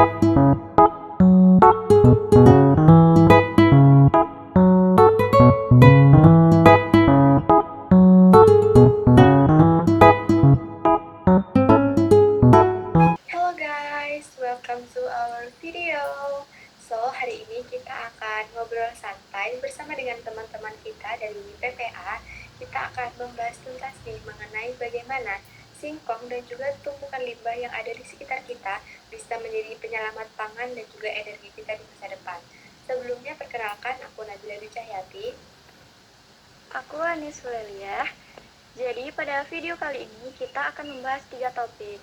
Hello guys, welcome to our video. So, hari ini kita akan ngobrol santai bersama dengan teman-teman kita dari PPA. Kita akan membahas tuntas nih mengenai bagaimana singkong dan juga tumpukan limbah yang ada di sekitar kita bisa menjadi penyelamat pangan dan juga energi kita di masa depan. Sebelumnya perkenalkan, aku Nabila Dwi Cahyati. Aku Anis Fulelia. Jadi pada video kali ini kita akan membahas 3 topik.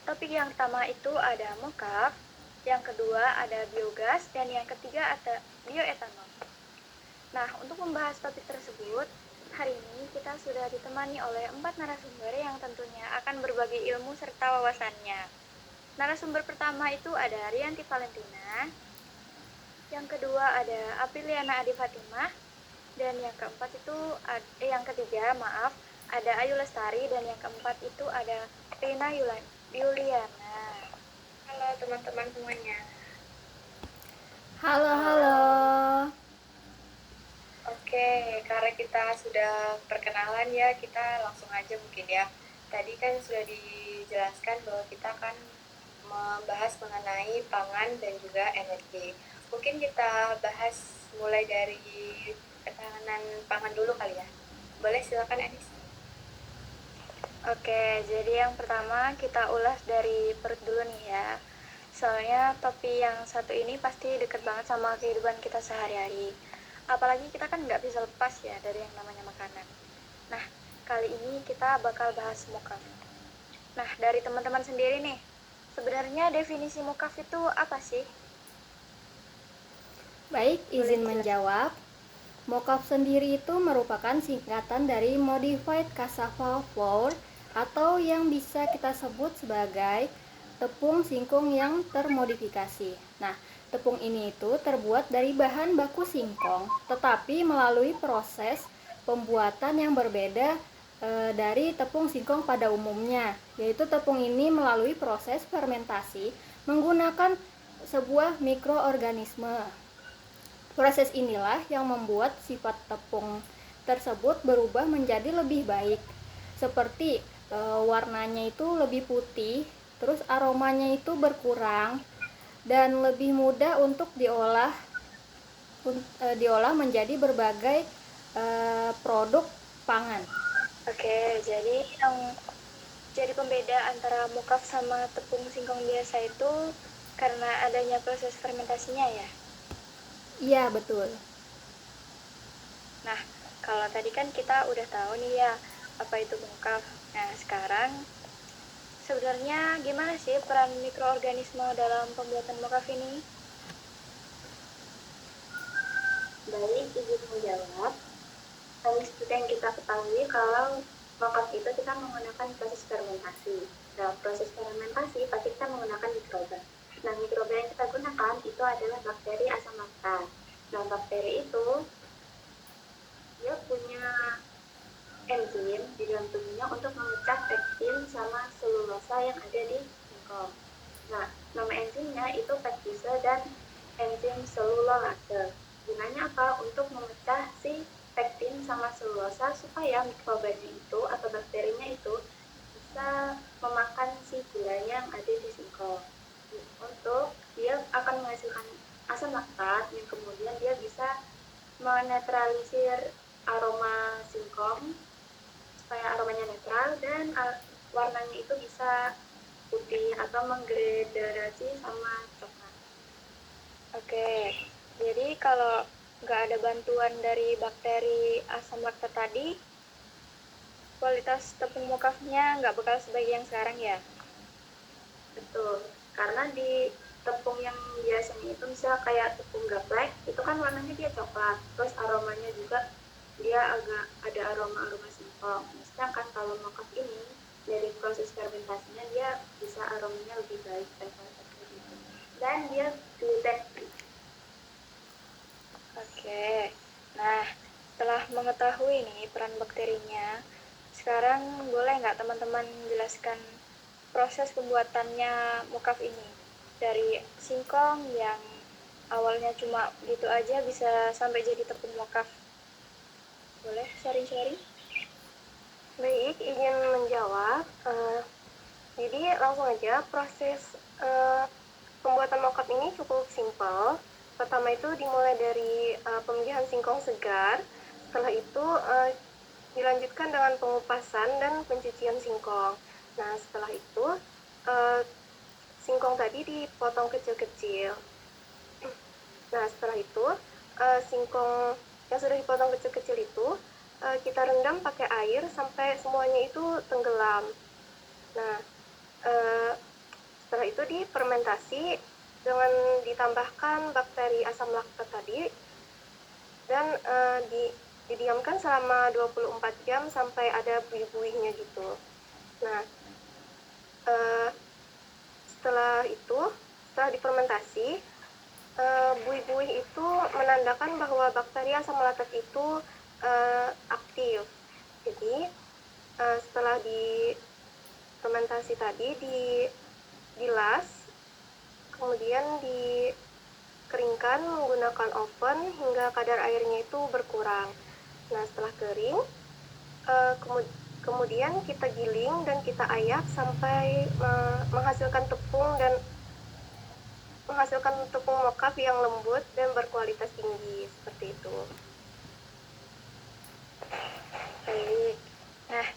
Topik yang pertama itu ada mocaf, yang kedua ada biogas, dan yang ketiga ada bioetanol. Nah, untuk membahas topik tersebut, hari ini kita sudah ditemani oleh 4 narasumber yang tentunya akan berbagi ilmu serta wawasannya. Narasumber pertama itu ada Rianti Valentina, yang kedua ada Apriliana Adi Fatimah, dan yang ketiga ada Ayu Lestari, dan yang keempat itu ada Rina Yuliana. Halo teman-teman semuanya. Halo. Oke, karena kita sudah perkenalan ya, kita langsung aja mungkin ya. Tadi kan sudah dijelaskan bahwa kita akan membahas mengenai pangan dan juga energi. Mungkin kita bahas mulai dari ketahanan pangan dulu kali ya. Boleh, silakan Anis. Oke, jadi yang pertama kita ulas dari perut dulu nih ya. Soalnya topik yang satu ini pasti deket banget sama kehidupan kita sehari-hari. Apalagi kita kan nggak bisa lepas ya dari yang namanya makanan. Nah, kali ini kita bakal bahas mocaf. Nah, dari teman-teman sendiri nih, sebenarnya definisi mocaf itu apa sih? Baik, izin menjawab. Mocaf sendiri itu merupakan singkatan dari Modified Cassava Flour atau yang bisa kita sebut sebagai tepung singkong yang termodifikasi. Nah, tepung ini itu terbuat dari bahan baku singkong, tetapi melalui proses pembuatan yang berbeda dari tepung singkong pada umumnya, yaitu tepung ini melalui proses fermentasi menggunakan sebuah mikroorganisme. Proses inilah yang membuat sifat tepung tersebut berubah menjadi lebih baik, seperti warnanya itu lebih putih, terus aromanya itu berkurang dan lebih mudah untuk diolah menjadi berbagai produk pangan. Oke, jadi pembeda antara mocaf sama tepung singkong biasa itu karena adanya proses fermentasinya ya? Iya, betul. Nah, kalau tadi kan kita udah tahu nih ya apa itu mocaf. Nah, sekarang sebenarnya gimana sih peran mikroorganisme dalam pembuatan mocaf ini? Baik, izin menjawab. Seperti yang kita ketahui, kalau mocaf itu kita menggunakan proses fermentasi. Dalam proses fermentasi pasti kita menggunakan mikroba. Nah, mikroba yang kita gunakan itu adalah bakteri asam laktat. Nah, bakteri itu dia punya enzim di dalam tubuhnya untuk memecah pektin sama selulosa yang ada di singkong. Nah, nama enzimnya itu pektise dan enzim selulose. Gunanya apa? Untuk memecah si pektin sama selulosa supaya mikrobanya itu atau bakterinya itu bisa memakan si gula yang ada di singkong. Untuk dia akan menghasilkan asam laktat yang kemudian dia bisa menetralisir aroma singkong supaya aromanya netral dan warnanya itu bisa putih atau menggradasi sama coklat. Oke, jadi kalau nggak ada bantuan dari bakteri asam laktat tadi, kualitas tepung mocafnya nggak bakal sebaik yang sekarang ya? Betul, karena di tepung yang biasanya itu misalnya kayak tepung gaplek itu kan warnanya dia coklat, terus aromanya juga dia agak ada aroma singkong. Sedangkan kalau mocaf ini dari proses fermentasinya dia bisa aromanya lebih baik dan dia gluten free. Oke, nah setelah mengetahui nih peran bakterinya, sekarang boleh nggak teman-teman jelaskan proses pembuatannya mocaf ini? dari singkong yang awalnya cuma gitu aja bisa sampai jadi tepung mokaf. Boleh sharing-sharing? Baik, izin menjawab. Jadi langsung aja proses pembuatan mokap ini cukup simpel. Pertama itu dimulai dari pemilihan singkong segar. Setelah itu dilanjutkan dengan pengupasan dan pencucian singkong. Nah, setelah itu singkong tadi dipotong kecil-kecil. Nah, setelah itu singkong yang sudah dipotong kecil-kecil itu kita rendam pakai air sampai semuanya itu tenggelam. Nah, setelah itu difermentasi dengan ditambahkan bakteri asam laktat tadi dan didiamkan selama 24 jam sampai ada buih-buihnya gitu. Nah, setelah difermentasi, buih-buih itu menandakan bahwa bakteri asam laktat itu aktif. Jadi setelah difermentasi tadi dilas, kemudian dikeringkan menggunakan oven hingga kadar airnya itu berkurang. Nah, setelah kering, kemudian kita giling dan kita ayak sampai menghasilkan tepung mokaf yang lembut dan berkualitas tinggi, seperti itu. Baik. Nah,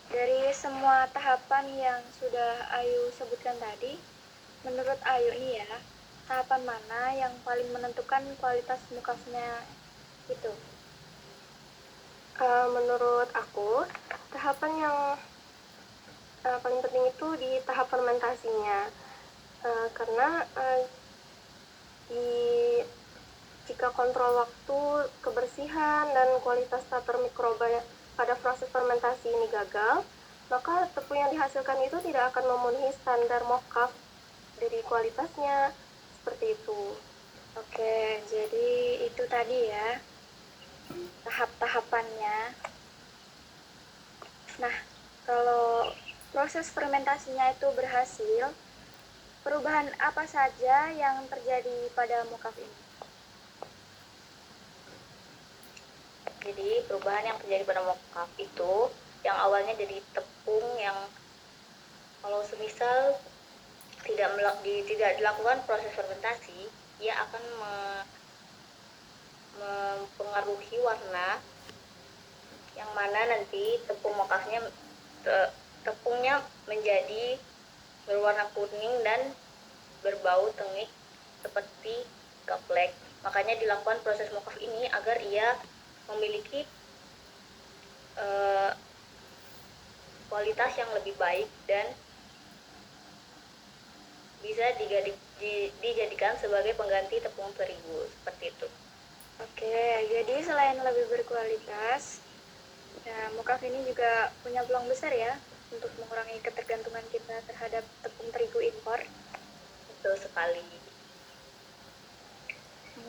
dari semua tahapan yang sudah Ayu sebutkan tadi, menurut Ayu nih ya, tahapan mana yang paling menentukan kualitas mokafnya itu? Menurut aku, tahapan yang paling penting itu di tahap fermentasinya, karena jika kontrol waktu, kebersihan, dan kualitas titer mikroba pada proses fermentasi ini gagal, maka tepung yang dihasilkan itu tidak akan memenuhi standar mokaf dari kualitasnya, seperti itu. Oke, jadi itu tadi ya tahap-tahapannya. Nah, kalau proses fermentasinya itu berhasil, perubahan apa saja yang terjadi pada mokaf ini? Jadi perubahan yang terjadi pada mokaf itu yang awalnya jadi tepung yang kalau semisal tidak dilakukan proses fermentasi, ia akan mempengaruhi warna yang mana nanti tepungnya menjadi berwarna kuning dan berbau tengik seperti gaplek. Makanya dilakukan proses mokaf ini agar ia memiliki kualitas yang lebih baik dan bisa dijadikan sebagai pengganti tepung terigu, seperti itu. Oke, jadi selain lebih berkualitas, ya, mokaf ini juga punya peluang besar ya untuk mengurangi ketergantungan kita terhadap tepung terigu impor. Betul sekali.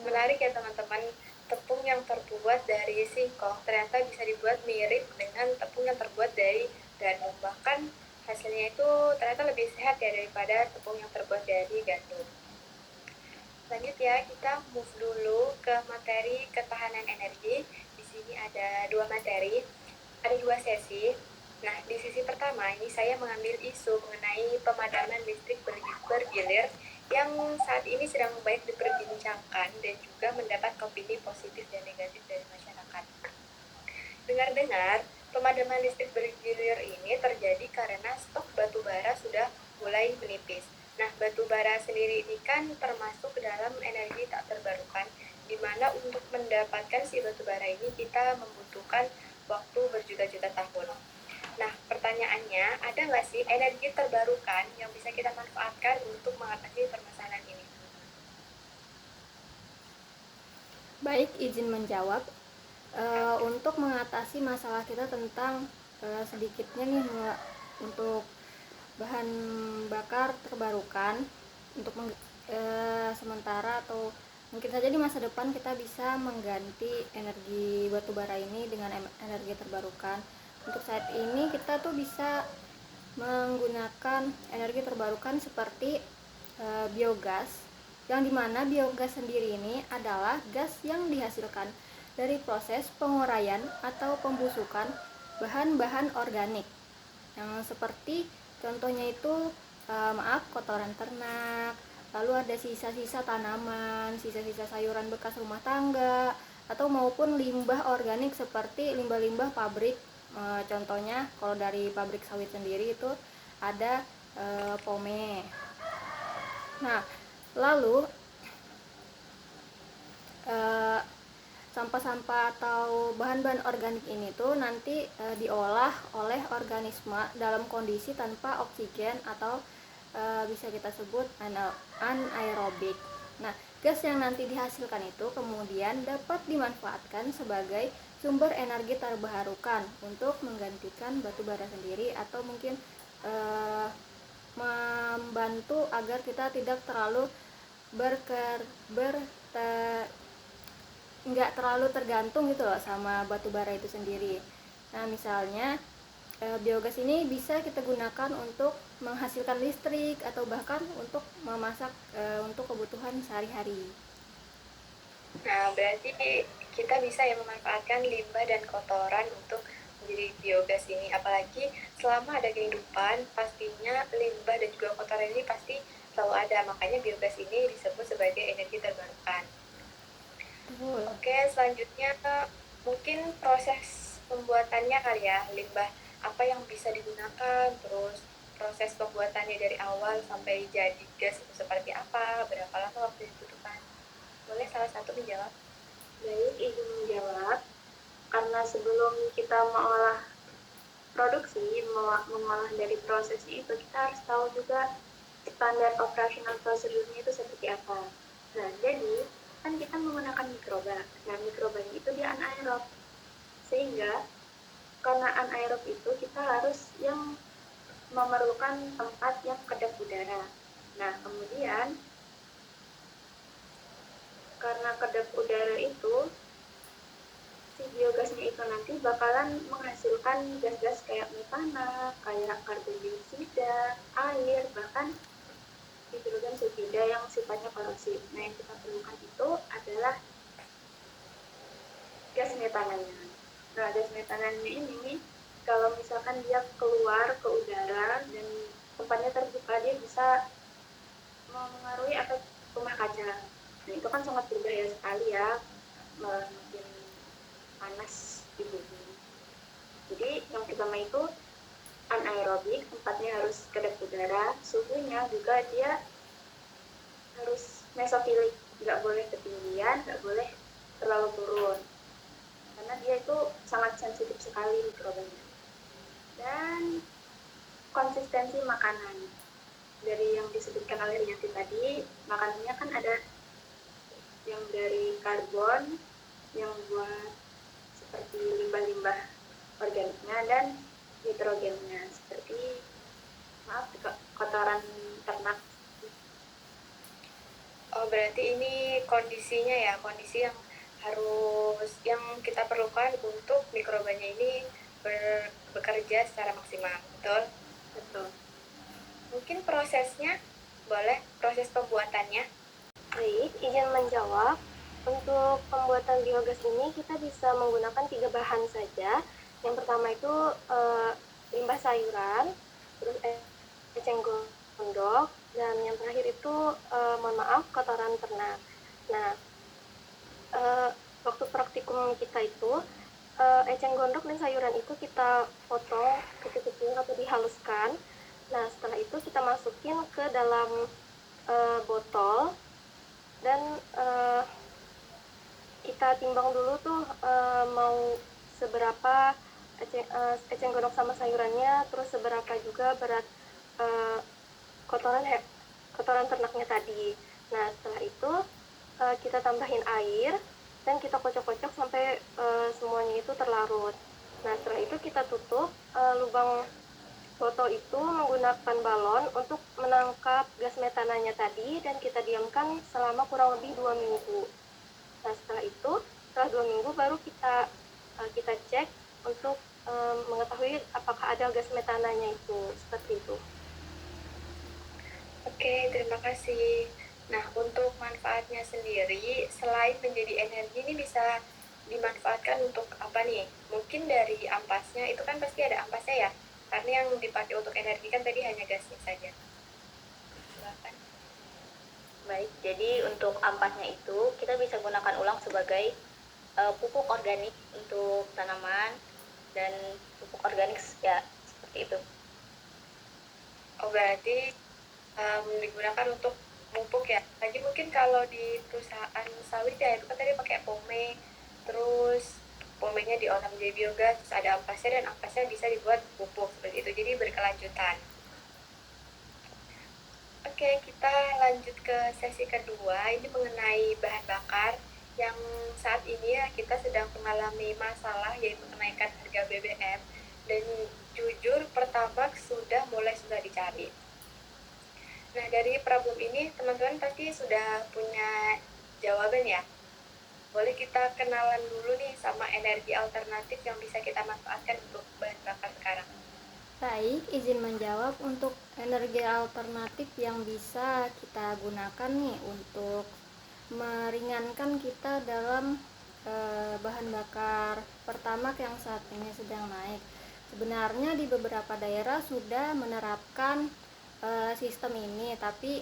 Menarik ya teman-teman, tepung yang terbuat dari singkong ternyata bisa dibuat mirip dengan tepung yang terbuat dari gandum. Bahkan hasilnya itu ternyata lebih sehat ya daripada tepung yang terbuat dari gandum. Lanjut ya, kita move dulu ke materi ketahanan energi. Di sini ada dua materi, ada dua sesi. Nah, di sesi pertama ini saya mengambil isu mengenai pemadaman listrik bergilir yang saat ini sedang baik diperbincangkan dan juga mendapat opini positif dan negatif dari masyarakat. Dengar-dengar, pemadaman listrik bergilir ini terjadi karena stok batu bara sudah mulai menipis. Nah, batu bara sendiri ini kan termasuk dalam energi tak terbarukan, di mana untuk mendapatkan si batu bara ini kita membutuhkan waktu berjuta-juta tahun. Nah, pertanyaannya, ada nggak sih energi terbarukan yang bisa kita manfaatkan untuk mengatasi permasalahan ini? Baik, izin menjawab. Untuk mengatasi masalah kita tentang sedikitnya nih untuk bahan bakar terbarukan untuk sementara atau mungkin saja di masa depan kita bisa mengganti energi batu bara ini dengan energi terbarukan. Untuk saat ini kita tuh bisa menggunakan energi terbarukan seperti biogas, yang dimana biogas sendiri ini adalah gas yang dihasilkan dari proses penguraian atau pembusukan bahan-bahan organik yang seperti contohnya itu kotoran ternak, lalu ada sisa-sisa tanaman, sisa-sisa sayuran bekas rumah tangga, atau maupun limbah organik seperti limbah-limbah pabrik. Contohnya kalau dari pabrik sawit sendiri itu ada pome. Nah, lalu sampah-sampah atau bahan-bahan organik ini tuh nanti diolah oleh organisme dalam kondisi tanpa oksigen atau bisa kita sebut anaerobik. Nah, gas yang nanti dihasilkan itu kemudian dapat dimanfaatkan sebagai sumber energi terbarukan untuk menggantikan batu bara sendiri atau mungkin membantu agar kita tidak terlalu nggak terlalu tergantung gitu loh sama batu bara itu sendiri. Nah, misalnya biogas ini bisa kita gunakan untuk menghasilkan listrik atau bahkan untuk memasak untuk kebutuhan sehari-hari. Nah, berarti kita bisa ya memanfaatkan limbah dan kotoran untuk menjadi biogas ini. Apalagi selama ada kehidupan, pastinya limbah dan juga kotoran ini pasti selalu ada. Makanya biogas ini disebut sebagai energi terbarukan. Oke, selanjutnya mungkin proses pembuatannya kali ya, limbah apa yang bisa digunakan, terus proses pembuatannya dari awal sampai jadi gas itu seperti apa, berapa lama waktu dibutuhkan. Boleh salah satu menjawab? Baik, izin menjawab. Karena sebelum kita mengolah produksi, mengolah dari prosesnya itu, kita harus tahu juga standar operasional prosedurnya itu seperti apa. Nah, jadi kan kita menggunakan mikroba. Nah, mikrobanya itu dia anaerob. Sehingga karena anaerob itu kita harus yang memerlukan tempat yang kedap udara. Nah, kemudian karena kedap udara itu si biogasnya itu nanti bakalan menghasilkan gas-gas kayak metana, kayak karbon dioksida, air, bahkan hidrogen sulfida yang sifatnya korosif. Nah, yang kita perlukan itu adalah gas metananya. Nah, gas metananya ini kalau misalkan dia keluar ke udara dan tempatnya terbuka, dia bisa mempengaruhi efek rumah kaca. Nah, itu kan sangat berbahaya sekali ya, makin panas di bumi. Jadi yang pertama itu anaerobik, tempatnya harus kedap udara, suhunya juga dia harus mesofilik, nggak boleh ketinggian, nggak boleh terlalu turun, karena dia itu sangat sensitif sekali mikrobanya. Dan konsistensi makanan, dari yang disebutkan oleh Rianti tadi, makanannya kan ada yang dari karbon, yang buat seperti limbah-limbah organiknya, dan nitrogennya seperti kotoran ternak. Oh, berarti ini kondisinya ya, kondisi yang yang kita perlukan untuk mikrobanya ini bekerja secara maksimal, betul? Betul. Mungkin prosesnya, boleh proses pembuatannya? Baik, izin menjawab. Untuk pembuatan biogas ini kita bisa menggunakan 3 bahan saja. Yang pertama itu limbah sayuran, terus eceng gondok, dan yang terakhir itu kotoran ternak. Nah, waktu praktikum kita itu eceng gondok dan sayuran itu kita potong kecil-kecil atau dihaluskan. Nah, setelah itu kita masukin ke dalam botol dan kita timbang dulu tuh mau seberapa eceng gondok sama sayurannya, terus seberapa juga berat kotoran ternaknya tadi. Nah, setelah itu kita tambahin air dan kita kocok-kocok sampai semuanya itu terlarut. Nah, setelah itu kita tutup lubang botol itu menggunakan balon untuk menangkap gas metananya tadi, dan kita diamkan selama kurang lebih 2 minggu. Nah, setelah 2 minggu baru kita cek untuk mengetahui apakah ada gas metananya itu, seperti itu. Oke, terima kasih. Nah, untuk manfaatnya sendiri, selain menjadi energi, ini bisa dimanfaatkan untuk apa nih? Mungkin dari ampasnya, itu kan pasti ada ampasnya ya? Karena yang dipakai untuk energi kan tadi hanya gasnya saja. Silakan. Baik, jadi untuk ampasnya itu kita bisa gunakan ulang sebagai pupuk organik untuk tanaman dan pupuk organik ya seperti itu. Oh, berarti digunakan untuk pupuk ya. Tadi mungkin kalau di perusahaan sawit ya, itu kan tadi pakai pome, terus pomenya diolah menjadi biogas, terus ada ampasnya dan ampasnya bisa dibuat pupuk seperti itu. Jadi berkelanjutan. Oke, kita lanjut ke sesi kedua. Ini mengenai bahan bakar yang saat ini ya kita sedang mengalami masalah yaitu kenaikan harga BBM dan jujur Pertamax sudah dicari. Nah, dari problem ini teman-teman pasti sudah punya jawaban ya. Boleh kita kenalan dulu nih sama energi alternatif yang bisa kita manfaatkan untuk bahan bakar sekarang. Baik, izin menjawab untuk energi alternatif yang bisa kita gunakan nih untuk meringankan kita dalam bahan bakar pertamax yang saat ini sedang naik. Sebenarnya di beberapa daerah sudah menerapkan sistem ini, tapi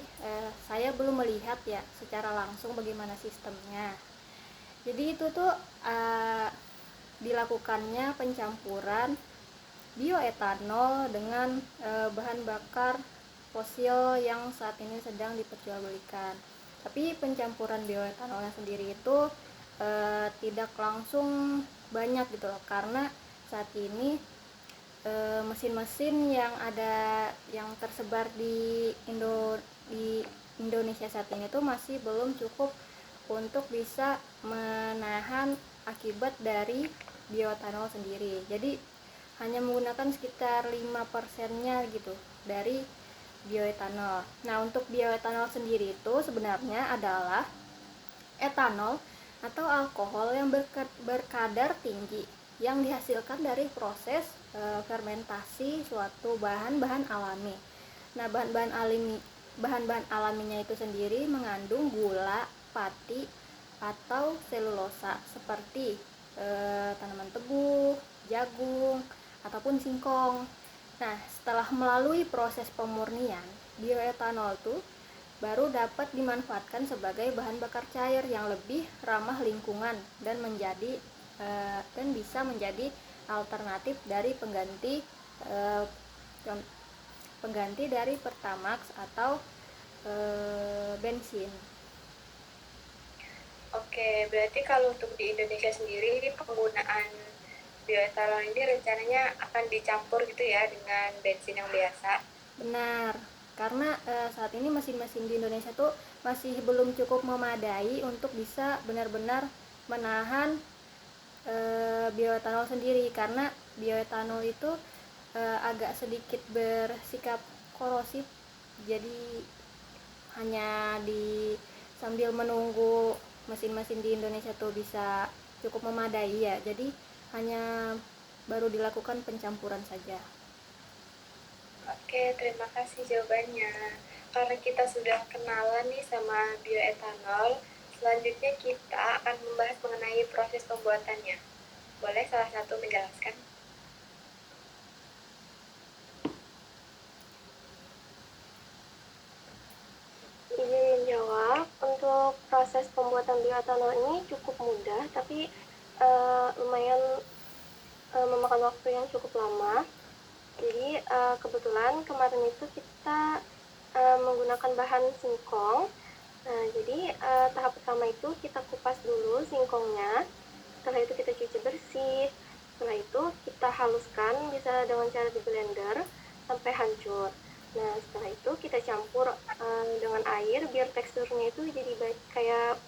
saya belum melihat ya secara langsung bagaimana sistemnya. Jadi itu tuh dilakukannya pencampuran bioetanol dengan bahan bakar fosil yang saat ini sedang diperjualbelikan. Tapi pencampuran bioetanolnya sendiri itu tidak langsung banyak gitu loh, karena saat ini mesin-mesin yang ada yang tersebar di Indonesia saat ini tuh masih belum cukup untuk bisa menahan akibat dari bioetanol sendiri. Jadi hanya menggunakan sekitar 5%-nya gitu dari bioetanol. Nah, untuk bioetanol sendiri itu sebenarnya adalah etanol atau alkohol yang berkadar tinggi yang dihasilkan dari proses fermentasi suatu bahan-bahan alami. Nah, bahan-bahan alaminya itu sendiri mengandung gula, pati, atau selulosa seperti tanaman tebu, jagung, ataupun singkong. Nah, setelah melalui proses pemurnian, bioetanol itu baru dapat dimanfaatkan sebagai bahan bakar cair yang lebih ramah lingkungan dan bisa menjadi alternatif dari pengganti dari Pertamax atau bensin. Oke, berarti kalau untuk di Indonesia sendiri penggunaan bioetanol ini rencananya akan dicampur gitu ya dengan bensin yang biasa. Benar, karena saat ini mesin-mesin di Indonesia tuh masih belum cukup memadai untuk bisa benar-benar menahan bioetanol sendiri, karena bioetanol itu agak sedikit bersikap korosif. Jadi hanya sambil menunggu mesin-mesin di Indonesia tuh bisa cukup memadai ya, jadi hanya baru dilakukan pencampuran saja. Oke, terima kasih jawabannya. Karena kita sudah kenalan nih sama bioetanol, selanjutnya kita akan membahas mengenai proses pembuatannya. Boleh salah satu menjelaskan? Izin menjawab, untuk proses pembuatan bioetanol ini cukup mudah, tapi lumayan memakan waktu yang cukup lama. Jadi kebetulan kemarin itu kita menggunakan bahan singkong. Nah, jadi tahap pertama itu kita kupas dulu singkongnya. Setelah itu kita cuci bersih. Setelah itu kita haluskan, bisa dengan cara di blender sampai hancur. Nah, setelah itu kita campur dengan air biar teksturnya itu jadi kayak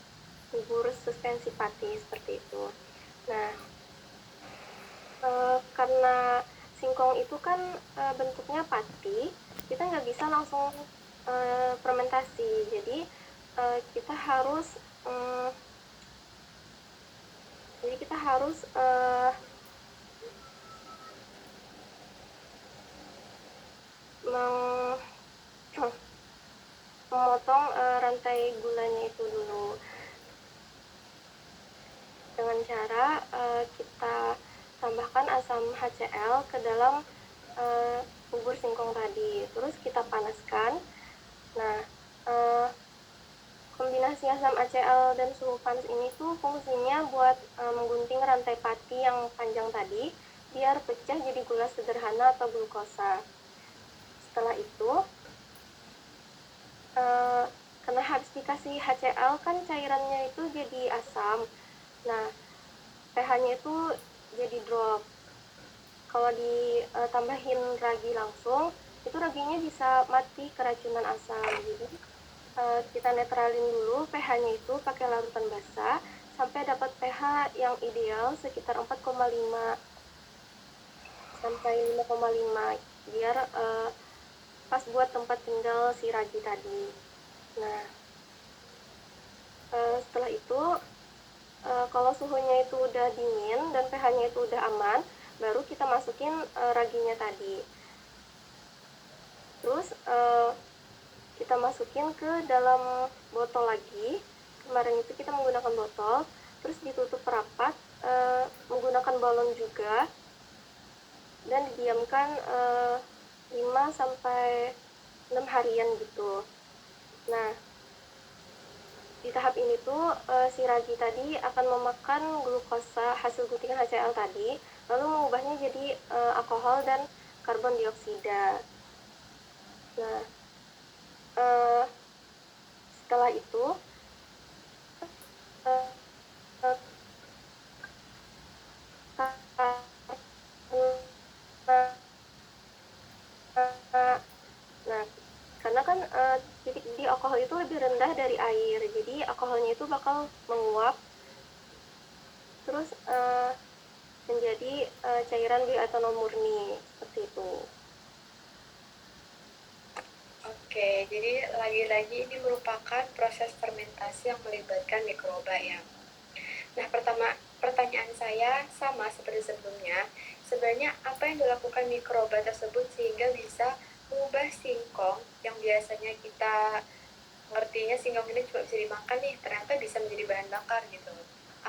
bubur suspensi pati seperti itu. Nah, karena singkong itu kan bentuknya pati, kita nggak bisa langsung fermentasi. Jadi kita harus memotong rantai gulanya itu dulu dengan cara kita tambahkan asam HCl ke dalam bubur singkong tadi, terus kita panaskan. Nah, kombinasi asam HCl dan suhu panas ini tuh fungsinya buat menggunting rantai pati yang panjang tadi biar pecah jadi gula sederhana atau glukosa. Setelah itu, karena harus dikasih HCl kan cairannya itu jadi asam. Nah, pH-nya itu jadi drop. Kalau ditambahin ragi langsung, itu raginya bisa mati keracunan asam. Jadi kita netralin dulu pH-nya itu pakai larutan basah sampai dapat pH yang ideal sekitar 4,5 sampai 5,5 biar pas buat tempat tinggal si ragi tadi. Nah, setelah itu kalau suhunya itu udah dingin dan pH-nya itu udah aman, baru kita masukin raginya tadi. Terus kita masukin ke dalam botol lagi. Kemarin itu kita menggunakan botol, terus ditutup rapat menggunakan balon juga, dan didiamkan 5 sampai 6 harian gitu. Nah, di tahap ini tuh si ragi tadi akan memakan glukosa hasil guntingan HCl tadi, lalu mengubahnya jadi alkohol dan karbon dioksida. Nah, setelah itu nah, karena kan titik di alkohol itu lebih rendah dari air, jadi alkoholnya itu bakal menguap terus menjadi cairan bioetanol murni seperti itu. Oke, jadi lagi-lagi ini merupakan proses fermentasi yang melibatkan mikroba ya. Nah, pertanyaan saya sama seperti sebelumnya. Sebenarnya apa yang dilakukan mikroba tersebut sehingga bisa mengubah singkong yang biasanya kita ngertinya singkong ini cuma bisa dimakan nih, ternyata bisa menjadi bahan bakar gitu.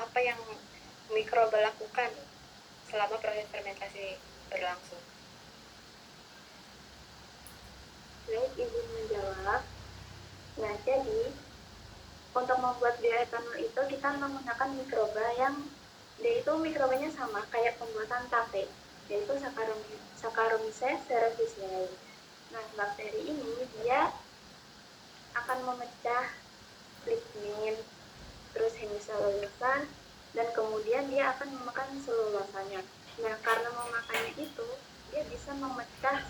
Apa yang mikroba lakukan selama proses fermentasi berlangsung? Baik, izin menjawab. Nah, jadi untuk membuat bioetanol itu kita menggunakan mikroba yang dia itu mikrobanya sama kayak pembuatan tape, yaitu Saccharomyces cerevisiae. Nah, bakteri ini dia akan memecah lignin, terus hemiselulosa, dan kemudian dia akan memakan selulosanya. Nah, karena memakannya itu, dia bisa memecah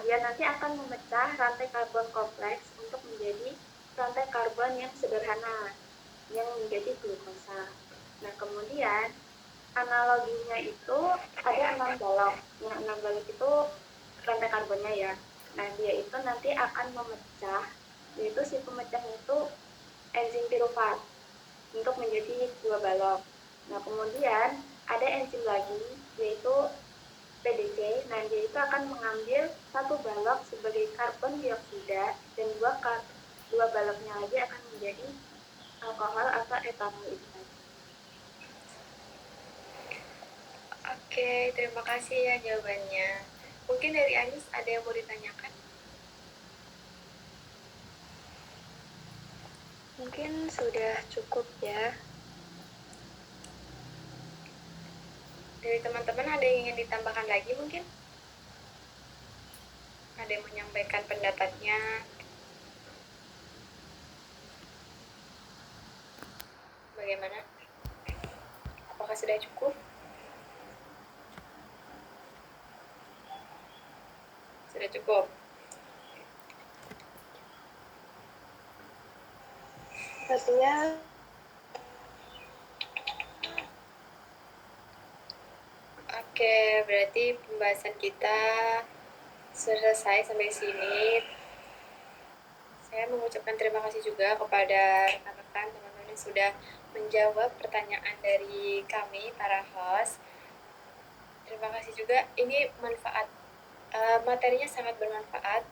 dia nanti akan memecah rantai karbon kompleks untuk menjadi rantai karbon yang sederhana, yang menjadi glukosa. Nah, kemudian analoginya itu ada 6 balok. Yang 6 balok itu rantai karbonnya ya. Nah, dia itu nanti akan memecah, yaitu si pemecahnya itu enzim pirufat untuk menjadi 2 balok. Nah, kemudian ada enzim lagi yaitu PDC. Nah, dia itu akan mengambil 1 balok sebagai karbon dioksida dan 2 baloknya lagi akan menjadi alkohol atau etanol itu. Oke, terima kasih ya jawabannya. Mungkin dari Anis ada yang mau ditanyakan? Mungkin sudah cukup ya. Dari teman-teman ada yang ingin ditambahkan lagi mungkin? Ada yang menyampaikan pendapatnya? Bagaimana? Apakah sudah cukup? Sudah cukup. Artinya Oke, berarti pembahasan kita selesai sampai sini. Saya mengucapkan terima kasih juga kepada rekan-rekan teman-teman yang sudah menjawab pertanyaan dari kami para host. Terima kasih juga, ini materinya sangat bermanfaat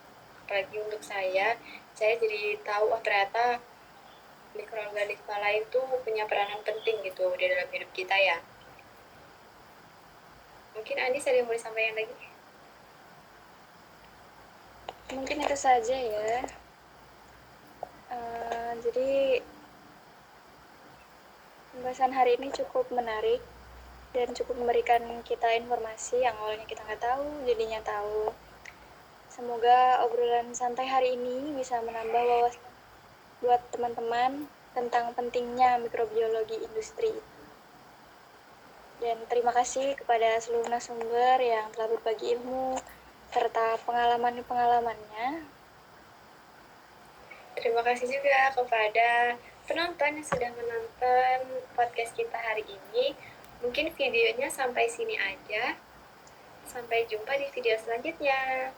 apalagi untuk saya jadi tahu oh ternyata mikroorganisme lain tuh punya peranan penting gitu di dalam hidup kita ya. Mungkin Andis ada yang mau disampaikan lagi? Mungkin itu saja ya. Jadi pembahasan hari ini cukup menarik dan cukup memberikan kita informasi yang awalnya kita nggak tahu, jadinya tahu. Semoga obrolan santai hari ini bisa menambah wawasan buat teman-teman tentang pentingnya mikrobiologi industri. Dan terima kasih kepada seluruh narasumber yang telah berbagi ilmu serta pengalaman-pengalamannya. Terima kasih juga kepada penonton yang sudah menonton podcast kita hari ini. Mungkin videonya sampai sini aja. Sampai jumpa di video selanjutnya.